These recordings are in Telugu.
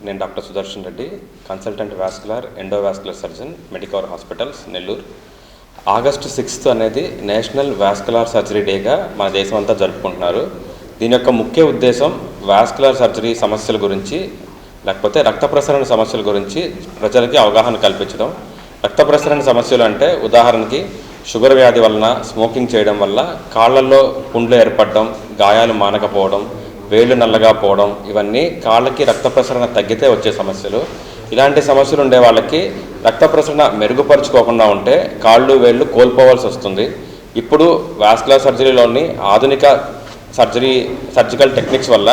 నేను doctor Sudarshan Reddy, consultant vascular endovascular surgeon, Medicover hospitals, Nellore. August 6 అనేది నేషనల్ వాస్కులర్ సర్జరీ డేగా మన దేశం అంతా జరుపుకుంటున్నారు. దీని యొక్క ముఖ్య ఉద్దేశం వాస్కులర్ సర్జరీ సమస్యల గురించి, లేకపోతే రక్త ప్రసరణ సమస్యల గురించి ప్రజలకి అవగాహన కల్పించడం. రక్త ప్రసరణ సమస్యలు అంటే ఉదాహరణకి షుగర్ వ్యాధి వలన, స్మోకింగ్ చేయడం వల్ల కాళ్ళల్లో పుండ్లు ఏర్పడడం, గాయాలు మానకపోవడం, వేళ్ళు నల్లగా పోవడం, ఇవన్నీ కాళ్ళకి రక్త ప్రసరణ తగ్గితే వచ్చే సమస్యలు. ఇలాంటి సమస్యలు ఉండే వాళ్ళకి రక్త ప్రసరణ మెరుగుపరుచుకోకుండా ఉంటే కాళ్ళు వేళ్ళు కోల్పోవాల్సి వస్తుంది. ఇప్పుడు వాస్కులర్ సర్జరీలోని ఆధునిక సర్జికల్ టెక్నిక్స్ వల్ల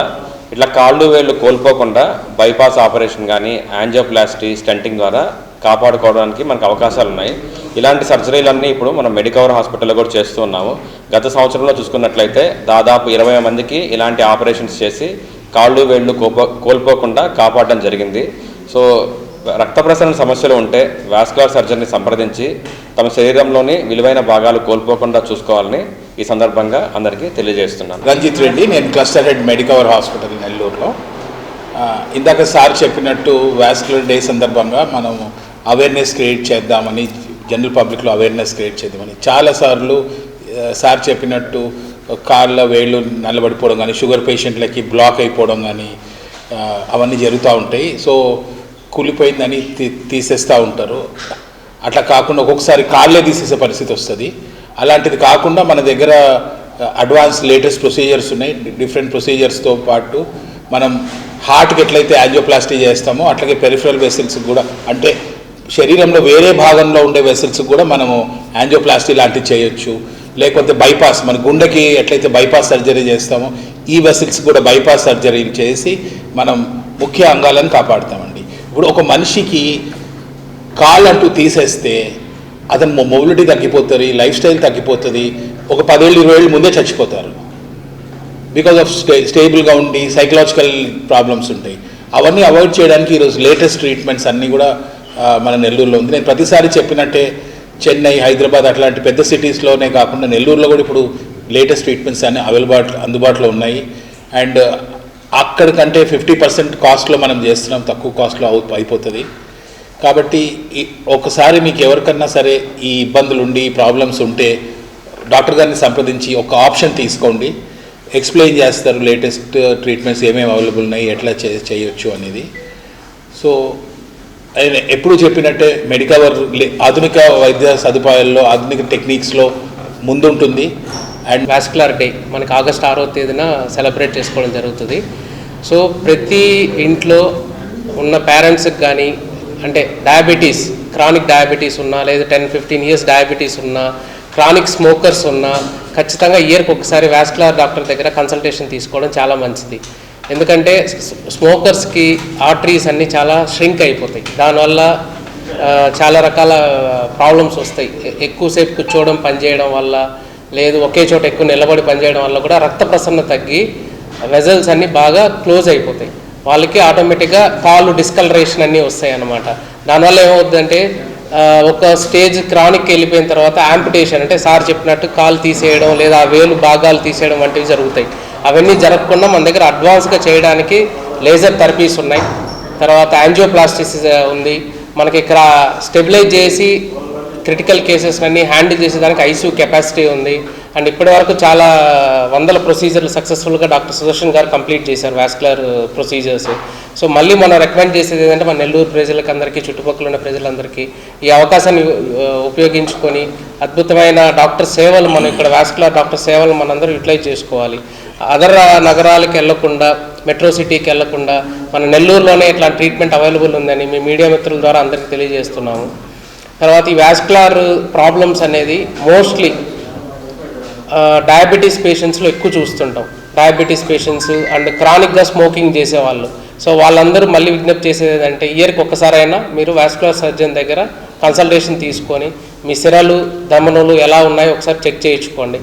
ఇట్లా కాళ్ళు వేళ్ళు కోల్పోకుండా బైపాస్ ఆపరేషన్ కానీ, యాంజియోప్లాస్టీ, స్టెంటింగ్ ద్వారా కాపాడుకోవడానికి మనకు అవకాశాలు ఉన్నాయి. ఇలాంటి సర్జరీలన్నీ ఇప్పుడు మనం మెడికవర్ హాస్పిటల్లో కూడా చేస్తూ ఉన్నాము. గత సంవత్సరంలో చూసుకున్నట్లయితే దాదాపు 20 మందికి ఇలాంటి ఆపరేషన్స్ చేసి కాళ్ళు వేళ్ళు కోల్పోకుండా కాపాడడం జరిగింది. సో రక్త ప్రసరణ సమస్యలు ఉంటే వాస్కులర్ సర్జరీని సంప్రదించి తమ శరీరంలోని విలువైన భాగాలు కోల్పోకుండా చూసుకోవాలని ఈ సందర్భంగా అందరికీ తెలియజేస్తున్నాను. రంజిత్ రెడ్డి, నేను క్లస్టర్ హెడ్ మెడికవర్ హాస్పిటల్ నెల్లూరులో. ఇందాక సార్ చెప్పినట్టు వాస్కులర్ డే సందర్భంగా మనం అవేర్నెస్ క్రియేట్ చేద్దామని, జనరల్ పబ్లిక్లో అవేర్నెస్ క్రియేట్ చేద్దామని చాలాసార్లు సార్ చెప్పినట్టు కాళ్ళ వేళ్ళు నల్లబడిపోవడం కానీ, షుగర్ పేషెంట్లకి బ్లాక్ అయిపోవడం కానీ అవన్నీ జరుగుతూ ఉంటాయి. సో కూలిపోయిందని తీసేస్తూ ఉంటారు. అట్లా కాకుండా ఒక్కొక్కసారి కాళ్ళే తీసేసే పరిస్థితి వస్తుంది. అలాంటిది కాకుండా మన దగ్గర అడ్వాన్స్ లేటెస్ట్ ప్రొసీజర్స్ ఉన్నాయి. డిఫరెంట్ ప్రొసీజర్స్తో పాటు మనం హార్ట్కి ఎట్లయితే యాంజియోప్లాస్టీ చేస్తామో అట్లాగే పెరిఫరల్ వెసిల్స్ కూడా, అంటే శరీరంలో వేరే భాగంలో ఉండే వెసిల్స్ కూడా మనము యాంజియోప్లాస్టీ లాంటివి చేయొచ్చు. లేకపోతే బైపాస్, మన గుండెకి ఎట్లయితే బైపాస్ సర్జరీ చేస్తామో ఈ వెసిల్స్ కూడా బైపాస్ సర్జరీలు చేసి మనం ముఖ్య అంగాలను కాపాడుతామండి. ఇప్పుడు ఒక మనిషికి కాళ్ళు అంటూ తీసేస్తే అతను మొబిలిటీ తగ్గిపోతుంది, లైఫ్ స్టైల్ తగ్గిపోతుంది. ఒక 10 ఏళ్ళు 20 ఏళ్ళు ముందే చచ్చిపోతారు. బికాజ్ ఆఫ్ స్టేబుల్గా ఉండి సైకలాజికల్ ప్రాబ్లమ్స్ ఉంటాయి. అవన్నీ అవాయిడ్ చేయడానికి ఈరోజు లేటెస్ట్ ట్రీట్మెంట్స్ అన్నీ కూడా మన నెల్లూరులో ఉంది. నేను ప్రతిసారి చెప్పినట్టే చెన్నై, హైదరాబాద్ అట్లాంటి పెద్ద సిటీస్లోనే కాకుండా నెల్లూరులో కూడా ఇప్పుడు లేటెస్ట్ ట్రీట్మెంట్స్ అన్నీ అందుబాటులో ఉన్నాయి. అండ్ అక్కడికంటే 50% కాస్ట్లో మనం చేస్తున్నాం, తక్కువ కాస్ట్లో అయిపోతుంది. కాబట్టి ఒకసారి మీకు ఎవరికన్నా సరే ఈ ఇబ్బందులు ఉండి, ప్రాబ్లమ్స్ ఉంటే డాక్టర్ గారిని సంప్రదించి ఒక ఆప్షన్ తీసుకోండి. ఎక్స్ప్లెయిన్ చేస్తారు లేటెస్ట్ ట్రీట్మెంట్స్ ఏమేమి అవైలబుల్ ఉన్నాయి, ఎట్లా చేయొచ్చు అనేది. సో ఆయన ఎప్పుడు చెప్పినట్టే మెడికవర్ ఆధునిక వైద్య సదుపాయాల్లో, ఆధునిక టెక్నిక్స్లో ముందుంటుంది. అండ్ వాస్కులర్ డే మనకి ఆగస్టు 6వ తేదీన సెలబ్రేట్ చేసుకోవడం జరుగుతుంది. సో ప్రతి ఇంట్లో ఉన్న పేరెంట్స్కి కానీ, అంటే డయాబెటీస్, క్రానిక్ డయాబెటీస్ ఉన్నా, లేదా 10-15 ఇయర్స్ డయాబెటీస్ ఉన్నా, క్రానిక్ స్మోకర్స్ ఉన్నా ఖచ్చితంగా ఇయర్కి ఒకసారి వాస్కులర్ డాక్టర్ దగ్గర కన్సల్టేషన్ తీసుకోవడం చాలా మంచిది. ఎందుకంటే స్మోకర్స్కి ఆర్టరీస్ అన్నీ చాలా ష్రింక్ అయిపోతాయి. దానివల్ల చాలా రకాల ప్రాబ్లమ్స్ వస్తాయి. ఎక్కువసేపు కూర్చోవడం, పనిచేయడం వల్ల, లేదు ఒకే చోట ఎక్కువ నిలబడి పనిచేయడం వల్ల కూడా రక్త ప్రసరణ తగ్గి వెజల్స్ అన్నీ బాగా క్లోజ్ అయిపోతాయి. వాళ్ళకి ఆటోమేటిక్గా కాళ్ళు డిస్కలరేషన్ అన్నీ వస్తాయి అన్నమాట. దానివల్ల ఏమవుతుందంటే ఒక స్టేజ్ క్రానిక్ వెళ్ళిపోయిన తర్వాత యాంపిటేషన్, అంటే సార్ చెప్పినట్టు కాలు తీసేయడం లేదా వేలు భాగాలు తీసేయడం వంటివి జరుగుతాయి. అవన్నీ జరగకుండా మన దగ్గర అడ్వాన్స్గా చేయడానికి లేజర్ థెరపీస్ ఉన్నాయి. తర్వాత యాంజియోప్లాస్టిస్ ఉంది. మనకి ఇక్కడ స్టెబిలైజ్ చేసి క్రిటికల్ కేసెస్ అన్నీ హ్యాండిల్ చేసేదానికి ఐసీయూ కెపాసిటీ ఉంది. అండ్ ఇప్పటి వరకు చాలా వందల ప్రొసీజర్లు సక్సెస్ఫుల్గా డాక్టర్ సుదర్శన్ గారు కంప్లీట్ చేశారు, వాస్కులర్ ప్రొసీజర్స్. సో మళ్ళీ మనం రికమెండ్ చేసేది ఏంటంటే మన నెల్లూరు ప్రజలకు అందరికీ, చుట్టుపక్కల ఉన్న ప్రజలందరికీ ఈ అవకాశాన్ని ఉపయోగించుకొని అద్భుతమైన డాక్టర్ సేవలు, మనం ఇక్కడ వాస్కులర్ డాక్టర్ సేవలు మనందరూ యూటిలైజ్ చేసుకోవాలి. అదర్ నగరాలకు వెళ్లకుండా, మెట్రో సిటీకి వెళ్లకుండా మన నెల్లూరులోనే ఇట్లా ట్రీట్మెంట్ అవైలబుల్ ఉందని మీ మీడియా మిత్రుల ద్వారా అందరికీ తెలియజేస్తున్నాము. తర్వాత ఈ వాస్కులర్ ప్రాబ్లమ్స్ అనేది మోస్ట్లీ డయాబెటీస్ పేషెంట్స్లో ఎక్కువ చూస్తుంటాం. డయాబెటీస్ పేషెంట్స్ అండ్ క్రానిక్గా స్మోకింగ్ చేసేవాళ్ళు. సో వాళ్ళందరూ మళ్ళీ విజ్ఞప్తి చేసేది ఏంటంటే ఇయర్కి ఒక్కసారైనా మీరు వాస్కులర్ సర్జన్ దగ్గర కన్సల్టేషన్ తీసుకొని మీ సిరలు, ధమనులు ఎలా ఉన్నాయో ఒకసారి చెక్ చేయించుకోండి.